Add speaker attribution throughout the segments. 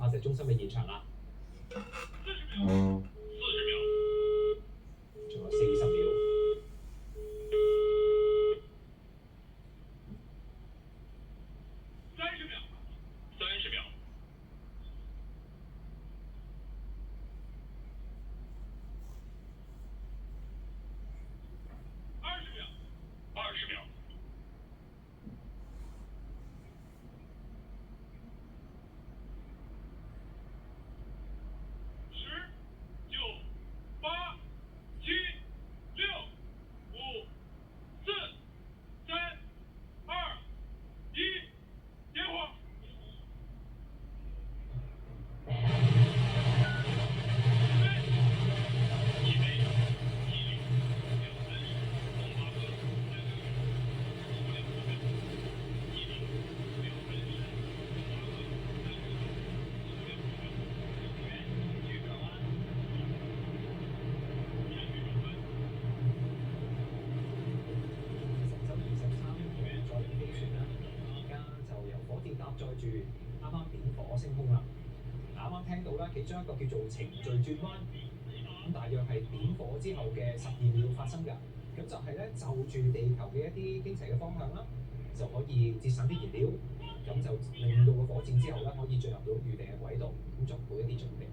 Speaker 1: 發射中心嘅現場啦。仲有40秒。載住啱啱點火升空啦！啱啱聽到啦，其中一個叫做程序轉彎，咁大約係點火之後嘅12秒發生㗎。咁就係咧就住地球嘅一啲傾斜嘅方向啦，就可以節省啲燃料，咁就令到個火箭之後咧可以進入到預定嘅軌道，咁做好一啲準備。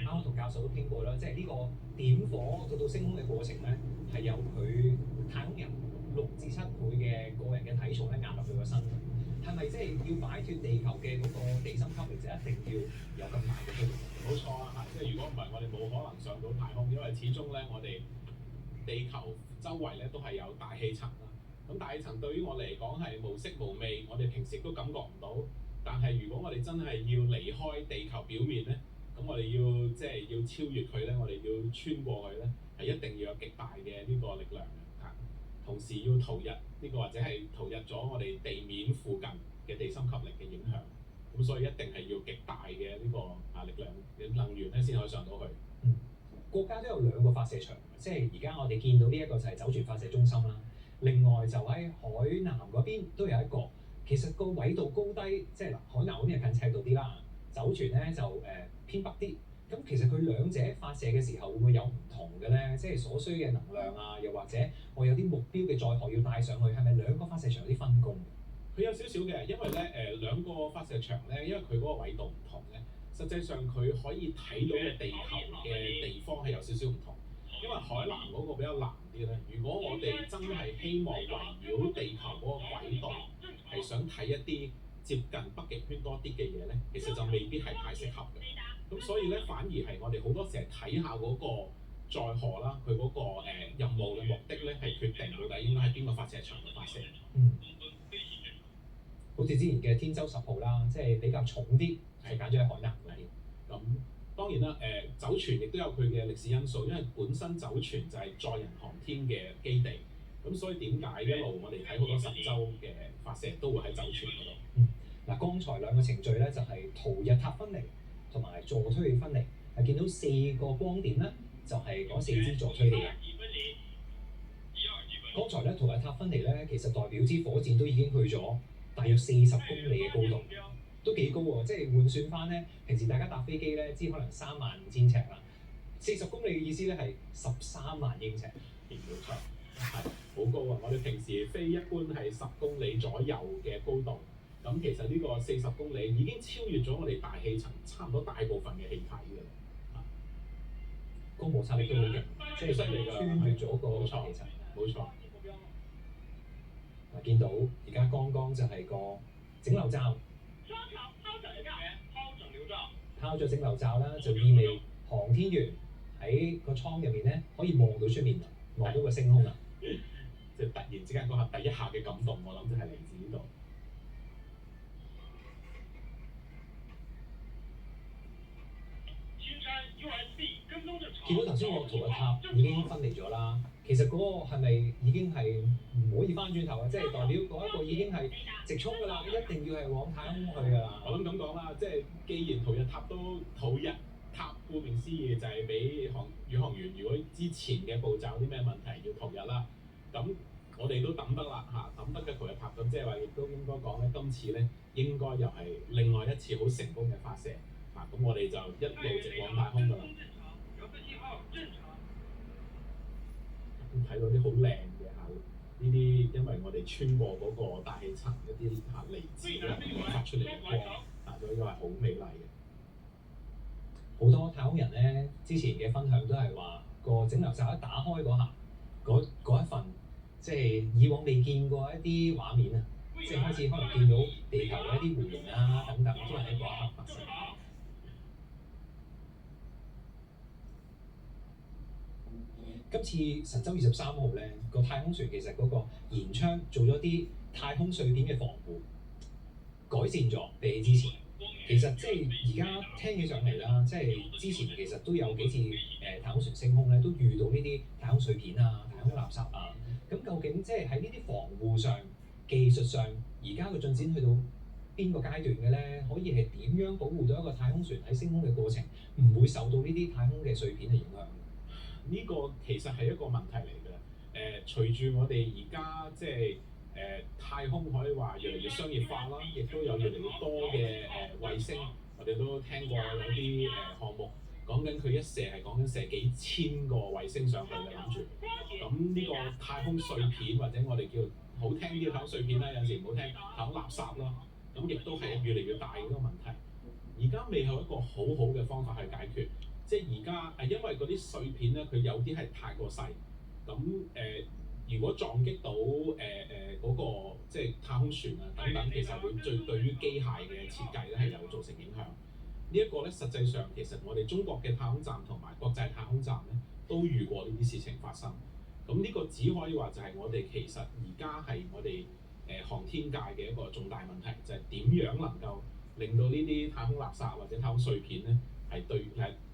Speaker 1: 啱啱同教授都傾過啦，即係呢個點火到升空嘅過程咧，係由佢太空人6至7倍嘅個人嘅體重咧壓落佢個身。係咪即係要擺脱地球嘅嗰個地心吸力，就一定要有咁大嘅推力？
Speaker 2: 冇錯啊，即係如果唔係，我哋冇可能上到太空，因為始終咧，我哋地球周圍咧都係有大氣層啦。咁大氣層對於我嚟講係無色無味，我哋平時都感覺唔到。但係如果我哋真係要離開地球表面咧，咁我哋要即係要超越佢咧，我哋要穿過去咧，係一定要有極大嘅呢個力量嘅嚇。同時要逃入呢個或者係逃入咗我哋地面附近嘅地心吸力嘅影響。咁所以一定係要極大嘅呢個力量嘅能源咧，先可以上到去。
Speaker 1: 國家都有2個發射場，即係而家我哋見到呢一個就係酒泉發射中心啦。另外就喺海南嗰邊都有一個，其實個緯度高低，即係海南嗰邊係近赤道啲啦，酒泉咧就偏北啲。咁其實佢兩者發射嘅時候會唔會有唔同嘅咧？即係所需嘅能量啊，又或者我有啲目標嘅載荷要帶上去，係咪2個發射場有啲分工？
Speaker 2: 佢有少少嘅，因為咧2個發射場咧，因為佢嗰個緯度唔同咧，實際上佢可以睇到嘅地球嘅地方係有少少唔同。因為海南嗰個比較南啲咧，如果我哋真係希望圍繞地球嗰個軌道係想睇一啲接近北極圈多啲嘅嘢咧，其實就未必係太適合嘅。咁所以咧，反而係我哋好多時係睇下嗰個載荷啦，佢嗰個任務嘅目的咧，係決定到底應該喺邊個發射場度發射。
Speaker 1: 好似之前嘅天舟10號啦，即係比較重啲，係揀咗喺海南嗰邊。
Speaker 2: 咁當然啦，酒泉亦都有佢嘅歷史因素，因為本身酒泉就係載人航天嘅基地，咁所以點解一路我哋睇好多神舟嘅發射都會喺酒泉嗰度。
Speaker 1: 嗱，剛才2個程序咧就係逃逸塔分離同埋助推器分離，係見到4個光點咧，就係嗰4支助推器嘅。剛才咧逃逸塔分離咧，其實代表支火箭都已經去咗大約40公里嘅高度，都幾高喎！即係換算翻咧，平時大家搭飛機咧，知可能35000尺啦，40公里嘅意思咧係13萬英尺，
Speaker 2: 冇錯，係好高啊！我哋平時飛一般係10公里左右嘅高度，咁其實呢個40公里已經超越咗我哋大氣層差唔多大部分嘅氣體㗎啦。
Speaker 1: 個摩擦力都好勁，即係穿越咗個大氣層。
Speaker 2: 冇錯。
Speaker 1: 嗱，見到而家剛剛就係個整流罩，拋咗整流罩啦，就意味航天員喺個艙入面咧可以望到出面，望到個星空啦。
Speaker 2: 即係突然之間嗰下第一下嘅感動，我諗就係嚟自呢度。
Speaker 1: 見到頭先個逃逸塔已經分離咗啦，其實嗰個係咪已經係唔可以翻轉頭啊？即係代表嗰一個已經係直衝㗎啦，一定要係往太空去㗎啦。
Speaker 2: 我諗咁講啦，即係既然逃逸塔都逃逸塔，顧名思義就係俾宇航員如果之前嘅步驟有啲咩問題要逃逸啦，咁我哋都抌得啦嚇，抌得嘅佢就拍咁，即係話亦都應該講咧，今次咧應該又係另外一次好成功嘅發射嚇，咁我哋就一路直往太空㗎啦。睇到啲好靚嘅嚇，呢啲因為我哋穿過嗰個大氣層一啲嚇離子咧發出嚟嘅光嚇，所以都係好美麗嘅。
Speaker 1: 好多太空人咧之前嘅分享都係話個整流罩一打開嗰下，嗰一份即係以往未見過一啲畫面啊，即係開始可能見到地球嘅一啲弧形啊等等，都係喺嗰一刻發生。今次神舟23號咧個太空船其實嗰個舷窗做咗啲太空碎片嘅防護，改善咗比起之前。其實即係而家聽起上嚟啦，即係之前其實都有幾次太空船升空咧，都遇到呢啲太空碎片啊、太空垃圾啊。咁究竟即係喺呢啲防護上、技術上，而家個進展去到邊個階段嘅咧？可以係點樣保護到一個太空船喺升空嘅過程唔會受到呢啲太空嘅碎片嘅影響？
Speaker 2: 呢個其實係一個問題嚟嘅。隨住我哋而家即係太空可以話越嚟越商業化啦，亦都有越嚟越多嘅衛星，我哋都聽過有啲項目講緊佢一射係講緊射幾千個衛星上去嘅諗住。咁呢個太空碎片或者我哋叫好聽啲嘅太空碎片啦，有時唔好聽太空垃圾啦，咁亦都係越嚟越大嘅一個問題。而家未有一個好好嘅方法去解決。即係而家因為嗰啲碎片咧，佢有啲係太過細，咁如果撞擊到嗰個即係太空船啊等等，其實會對於機械嘅設計咧係有造成影響。呢一個咧實際上其實我哋中國嘅太空站同埋國際太空站咧都遇過呢啲事情發生。咁呢個只可以話就係我哋其實而家係我哋航天界嘅一個重大問題，就係點樣能夠令到呢啲太空垃圾或者太空碎片咧係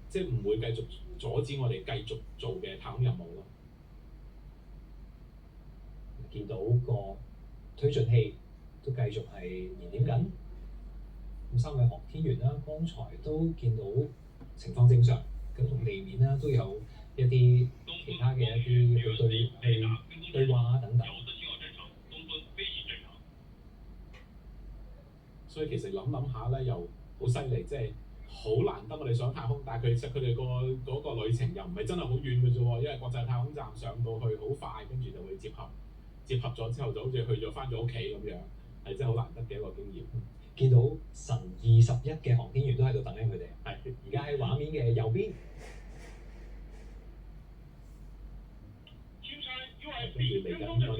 Speaker 2: 即係唔會繼續阻止我哋繼續做嘅太空任務咯。
Speaker 1: 見到個推進器都繼續係燃點緊。咁3位航天員啦，剛才都見到情況正常，咁同地面啦都有一啲其他嘅一啲去對話啊等等。
Speaker 2: 所以其實諗下咧，又好犀利，即係好難得我哋上太空，但係其實佢哋嗰個旅程又唔係真係好遠嘅啫喎，因為國際太空站上到去好快，跟住就會接合咗之後就好似去咗返咗屋企咁樣，係真係好難得嘅一個經驗。
Speaker 1: 見到神21嘅航天員都喺度等緊佢哋，係而家喺畫面嘅右邊。
Speaker 2: 跟住嚟緊我哋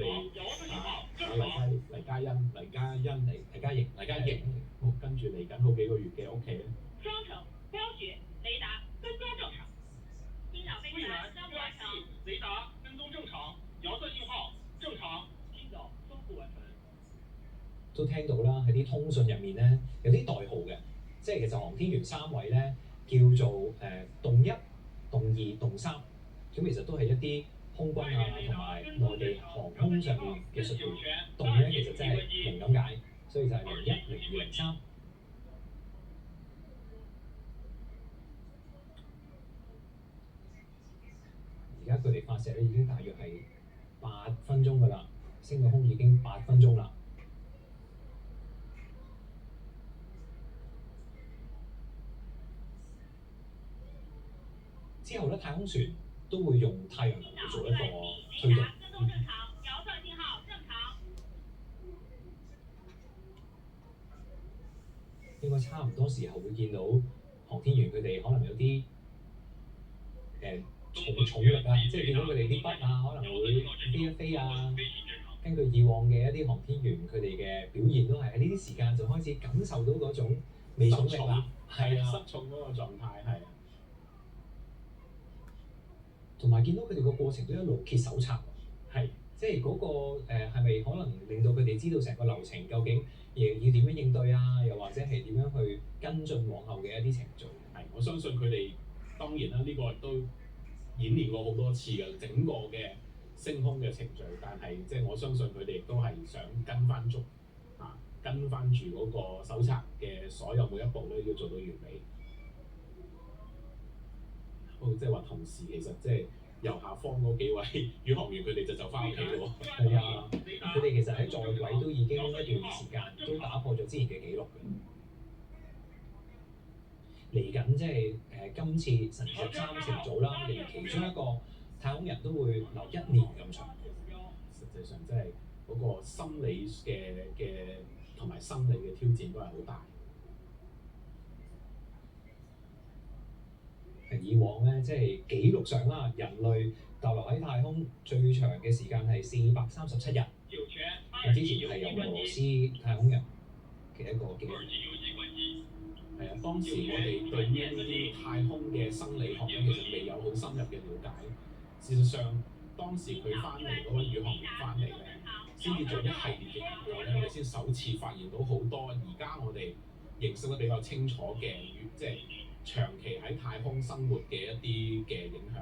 Speaker 2: 黎嘉瑩，跟住嚟緊好幾個月嘅屋企咧。
Speaker 3: 双程光学雷达跟踪正常，听到飞船相互完成。
Speaker 4: 雷达跟踪正常，遥测信號正常，聽到相互完成。
Speaker 1: 都聽到啦，喺啲通訊入面咧有啲代號嘅，即係其實航天員3位咧叫做動1、動2、動3，咁其實都係一啲空軍啊同埋內地航空上面嘅術語。動咧其實即係零咁解，所以就係01、02、03。而家佢哋發射咧已經大約係8分鐘㗎啦，升到空已經8分鐘啦。之後咧，太空船都會用太陽能去做一個推動。
Speaker 3: 跟蹤正常，遙測信號正常。
Speaker 1: 應該差唔多時候會見到航天員佢哋可能有啲重力啊，即係見到佢哋啲筆啊可能會飛一飛啊。根據以往嘅一啲航天員佢哋嘅表現，都係喺呢啲時間就開始感受到嗰種微重力啦，係啊，
Speaker 2: 失重嗰個狀態係。
Speaker 1: 同埋見到佢哋個過程都一路揭手冊，係即係嗰個係咪可能令到佢哋知道成個流程究竟要點樣應對啊？又或者係點樣去跟進往後嘅一啲程序？
Speaker 2: 係，我相信佢哋當然啦，呢個亦都演練過好多次嘅整個嘅升空嘅程序，但係即係我相信佢哋亦都係想跟翻足跟翻住嗰個手冊嘅所有每一步咧，要做到完美。即係話同時其實即係右下方嗰幾位宇航員佢哋就走翻屋企咯喎。
Speaker 1: 係啊，位都已經一段時間都打破咗之前嘅紀錄嘅。嚟緊即係今次神13乘組啦，連其中一個太空人都會留1年咁長。
Speaker 2: 實際上即係嗰個心理嘅同埋生理嘅挑戰都係好大。
Speaker 1: 以往咧，即係紀錄上啦，人類逗留喺太空最長嘅時間係437日。之前係由俄羅斯太空人嘅一個紀錄。
Speaker 2: 係啊，當時我哋對於呢啲太空嘅生理學咧，其實未有好深入嘅了解。事實上，當時佢翻嚟嗰位宇航員翻嚟咧，先至做一系列嘅研究咧，我哋先首次發現到好多而家我哋認識得比較清楚嘅，即係長期喺太空生活嘅一啲嘅影響。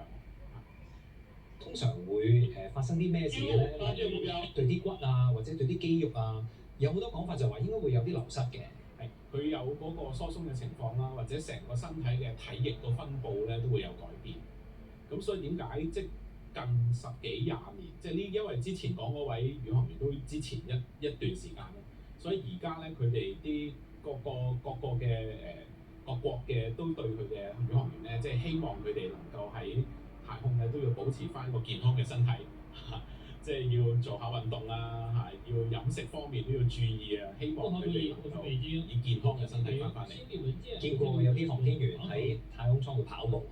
Speaker 1: 通常會發生啲咩事嘅咧？例如對啲骨啊，或者對啲肌肉啊，有好多講法就話應該會有啲流失嘅。
Speaker 2: 係，佢有嗰個疏鬆嘅情況啦，或者成個身體嘅體液個分佈咧都會有改變。咁所以點解即近10幾20年，即係呢？因為之前講嗰位宇航員都之前一段時間啦，所以而家咧佢哋啲各個嘅各國嘅都對佢嘅宇航員咧，即係希望佢哋能夠喺太空咧都要保持翻一個健康嘅身體，即係要做下運動啦，要飲食方面都要注意啊，希望佢哋能夠以健康嘅身體翻嚟。
Speaker 1: 見過有啲航天員喺太空艙度跑步，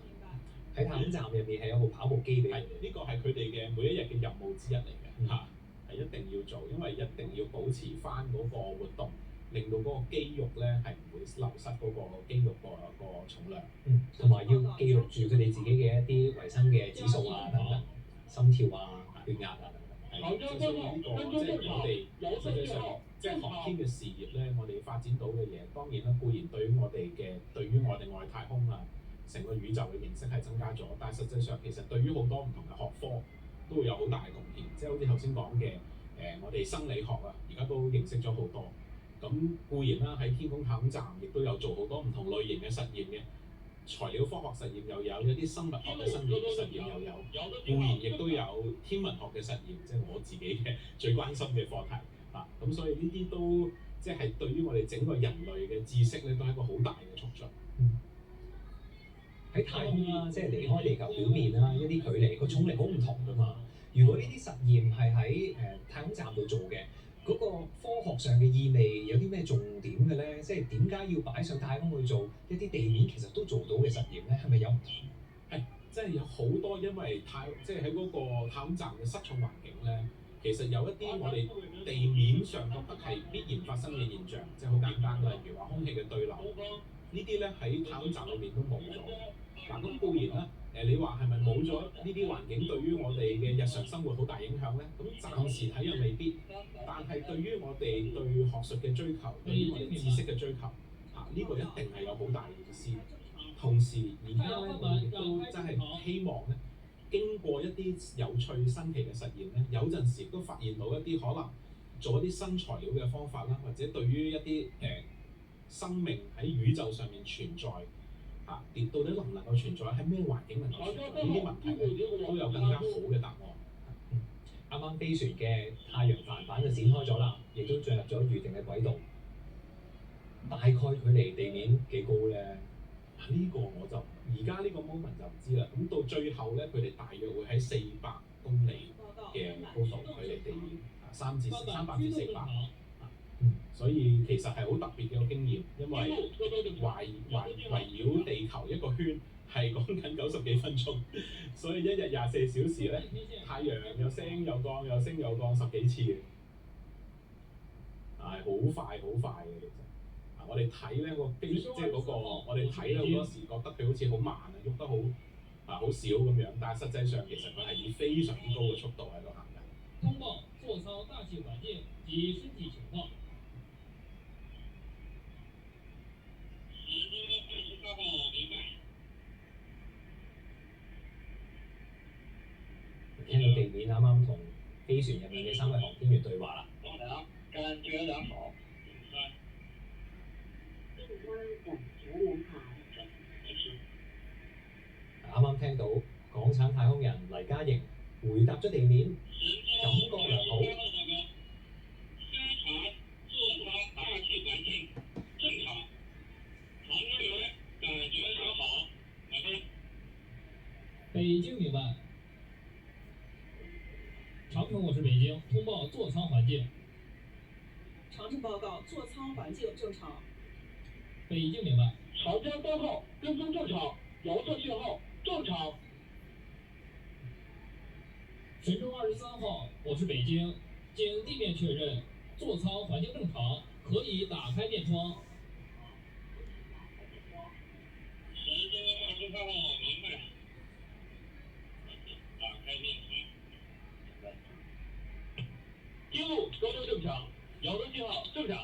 Speaker 1: 喺太空站入面係有部跑步機俾佢。
Speaker 2: 呢個係佢哋嘅每一日嘅任務之一嚟嘅，係一定要做，因為一定要保持翻嗰個活動，令到嗰個肌肉咧係唔會流失嗰個肌肉個重量。
Speaker 1: 同埋要記錄住佢哋自己嘅一啲維生嘅指數啊等等，心跳啊、血壓啊等等。
Speaker 2: 係，所以呢個即係我哋實際上即係航天嘅事業咧，我哋發展到嘅嘢，當然啦，固然對於我哋外太空啊，成個宇宙嘅認識係增加咗，但係實際上其實對於好多唔同嘅學科都會有好大嘅貢獻。即係好似頭先講嘅我哋生理學啊，而家都認識咗好多。咁固然啦，喺天宮太空站亦都有做好多唔同類型嘅實驗嘅，材料科學實驗又有，一啲生物學嘅實驗又有，固然亦都有天文學嘅實驗，即係我自己嘅最關心嘅課題啊。咁所以呢啲都即係對於我哋整個人類嘅知識咧，都係一個好大嘅促進。
Speaker 1: 喺太空啦，即係離開地球表面啦，一啲距離個重力好唔同㗎嘛。如果呢啲實驗係喺太空站度做嘅，嗰個科學上嘅意味有啲咩重點嘅咧？即係點解要擺上太空去做一啲地面其實都做到嘅實驗咧？係咪有唔同？
Speaker 2: 係，即係有好多因為即係喺嗰個太空站嘅失重環境咧，其實有一啲我哋地面上覺得係必然發生嘅現象，即係好簡單，例如話空氣嘅對流，呢啲咧喺太空站裏面都冇咗。嗱，咁固然啦，你話係咪冇咗呢啲環境對於我哋嘅日常生活好大影響咧？咁暫時睇又未必，但係對於我哋對學術嘅追求，對於我哋知識嘅追求，呢個一定係有好大嘅意思。同時而家咧，我哋亦都真係希望咧，經過一啲有趣新奇嘅實驗咧，有陣時都發現到一啲可能做一啲新材料嘅方法啦，或者對於一啲生命喺宇宙上面存在。到底能唔能夠存在？喺咩環境能夠存在？呢啲問題咧都有更加好嘅答案。
Speaker 1: 啱啱飛船嘅太陽帆板就展開咗啦，亦都進入咗預定嘅軌道。大概距離地面幾高咧？
Speaker 2: 呢個我就而家呢個 moment 就唔知啦。咁到最後咧，佢哋大約會喺400公里嘅高度距離地面，300至400。所以其實係好特別嘅一個經驗，因為圍繞地球一個圈係講緊90幾分鐘，所以一日24小時咧，太陽又升又降，又升又降10幾次嘅，係好快好快嘅其實。我哋睇咧即係嗰個，我哋睇咧好多時覺得佢好似好慢啊，喐得好少咁樣，但係實際上其實佢係以非常之高嘅速度喺度行緊。
Speaker 4: 通報座艙大氣環境及身體情況。
Speaker 1: 聽到地面啱啱同飛船入面嘅3位航天員對話啦。
Speaker 4: 感覺良好。
Speaker 1: 啱啱聽到港產太空人黎嘉瑩回答咗地面，感覺良好。
Speaker 5: 我是北京，通报座舱环境。
Speaker 6: 长城报告，座舱环境正常。
Speaker 5: 北京明白。
Speaker 4: 长江3号跟踪正常，遥测信号正常。
Speaker 5: 神舟23号，我是北京，经地面确认，座舱环境正常，可以打开面窗。
Speaker 4: 神舟23号明白。打开面窗。经路高度正常，遥测信号正常。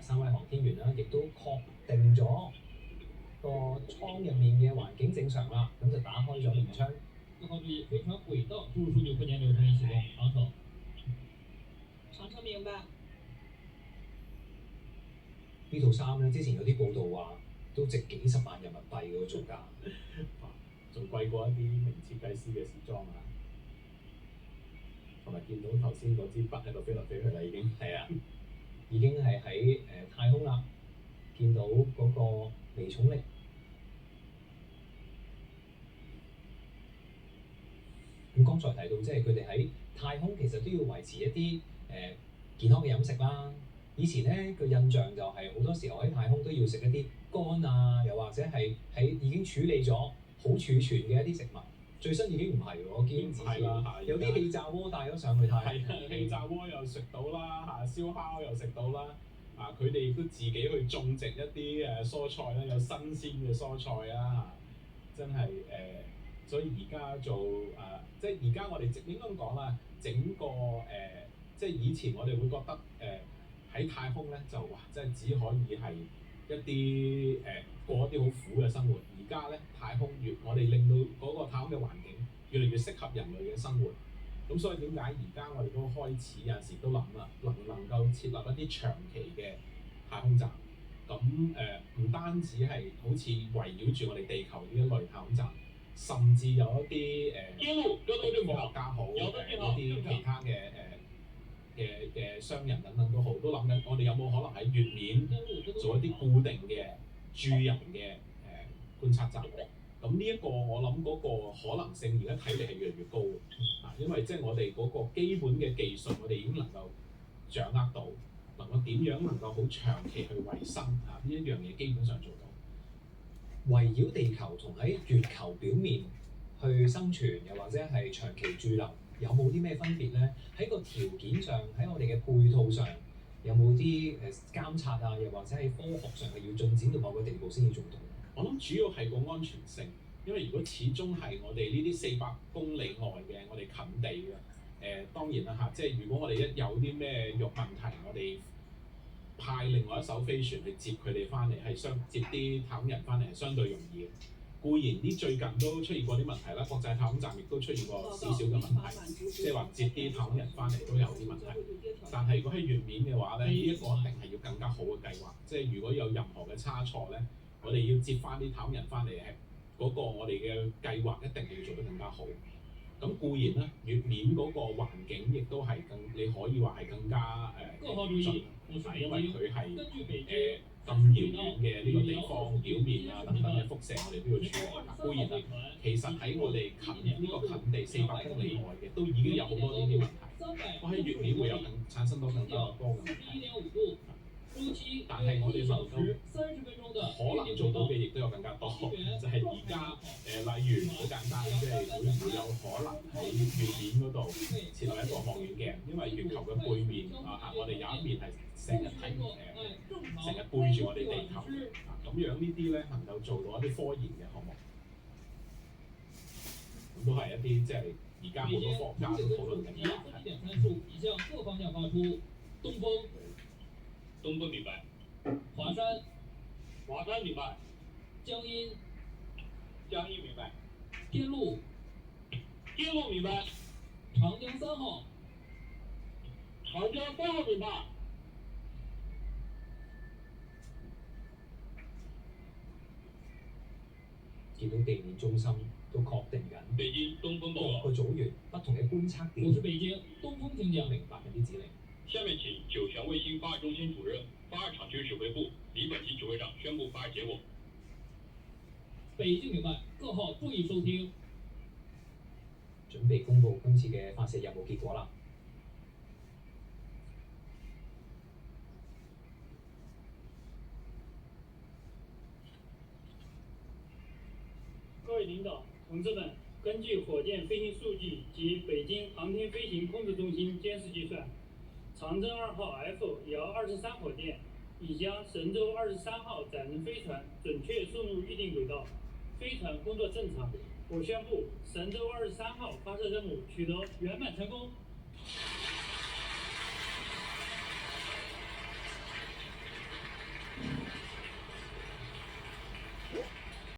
Speaker 1: 3位航天員啦，亦都確定咗個艙入面嘅環境正常啦，咁就打開咗門窗。
Speaker 5: 4號注意，飛船軌道注入數據會連流程已啟動。長城。
Speaker 6: 長城明白。
Speaker 1: 呢套衫咧，之前有啲報道話都值幾十萬人民幣嗰個造價，
Speaker 2: 仲貴過一啲名設計師嘅時裝啊！同埋見到頭先嗰支筆喺度飛嚟飛去啦，已經
Speaker 1: 係啊，已經係喺太空啦，見到嗰個微重力。咁剛才提到，即係佢哋喺太空其實都要維持一啲健康嘅飲食啦。以前咧個印象就係好多時候喺太空都要食一啲乾啊，又或者係喺已經處理咗好儲存嘅一啲食物。最新已經唔係喎，我見
Speaker 2: 係啦，
Speaker 1: 有啲氣炸鍋帶咗上去太空。
Speaker 2: 係氣炸鍋又食到啦，燒烤又食到啦。佢哋亦都自己去種植一啲蔬菜啦，有新鮮嘅蔬菜啦，真係所以而家做即係而家我哋應該咁講啦，整個即係以前我哋會覺得喺太空咧就哇，即係只可以係一啲過一啲好苦嘅生活。而家咧太空我哋令到嗰個太空嘅環境越嚟越適合人類嘅生活。咁所以點解而家我哋都開始有陣時都諗啦，能唔能夠設立一啲長期嘅太空站？咁唔單止係好似圍繞住我哋地球呢一類太空站，甚至有一啲科學家好一啲其他嘅商人等等都好，都諗緊我哋有冇可能喺月面做一啲固定嘅駐人嘅觀察站？咁呢一個我諗嗰個可能性而家睇嚟係越嚟越高因為即係我哋嗰個基本嘅技術，我哋已經能夠掌握到，能夠點樣能夠好長期去維生呢一樣嘢基本上做到。
Speaker 1: 圍繞地球同喺月球表面去生存，又或者係長期駐留，有冇啲咩分別咧？喺個條件上，喺我哋嘅配套上，有冇啲監察啊？又或者喺科學上係要進展到某個地步先至做到？
Speaker 2: 我諗主要係個安全性，因為如果始終係我哋呢啲400公里外嘅我哋近地嘅，當然啦即係如果我哋一有啲咩問題，我哋派另外一艘飛船去接佢哋翻嚟，係接啲太空人翻嚟係相對容易嘅。固然啲最近都出現過啲問題啦，國際太空站亦都出現過少少嘅問題，即係話接啲太空人翻嚟都有啲問題。但係如果喺月面嘅話咧，呢一個一定係要更加好嘅計劃。即係如果有任何嘅差錯咧，我哋要接翻啲太空人翻嚟，嗰個我哋嘅計劃一定係要做得更加好。咁固然咧，月面嗰個環境亦都係你可以話係更加嚴峻，因為佢係咁遙遠嘅呢個地方表面等等嘅輻射，我哋都要處理。固然啦，其實喺我哋呢個近地400公里外嘅，都已經有好多呢啲問題。我喺月面會有產生到更加多嘅問題。但係我哋能夠可能做到嘅亦都有更加多，就係而家例如好簡單，即係會唔會有可能喺月面嗰度設立一個望遠鏡？因為月球嘅背面我哋有一面係成日睇成日背住我哋地球咁樣呢啲咧能夠做到一啲科研嘅項目，咁都係一啲即係而家好多科學家都討論緊嘅話題。
Speaker 4: 東風明白。
Speaker 5: 華山
Speaker 4: 明白。
Speaker 5: 江陰
Speaker 4: 明白。
Speaker 5: 滇陸
Speaker 4: 明白。
Speaker 5: 長江3號
Speaker 4: 明白。
Speaker 1: 見到地面中心都確定緊，
Speaker 4: 北京東風報告。
Speaker 1: 各個組員不同嘅觀測點，
Speaker 5: 我是北京東風聽將，
Speaker 1: 明白緊啲指令。
Speaker 4: 下面請酒泉衛星發射中心主任、82場區指揮部李本基指揮長宣布發射結果。
Speaker 5: 北京明白，各號注意收聽。
Speaker 1: 準備公佈今次嘅發射任務結果啦。
Speaker 7: 各位領導、同志們，根據火箭飛行數據及北京航天飛行控制中心監視計算，長征2號 F-23火箭已將神舟23號載人飛船準確送入預定軌道，飛船工作正常。我宣布，神舟23號發射任務取得圓滿成功。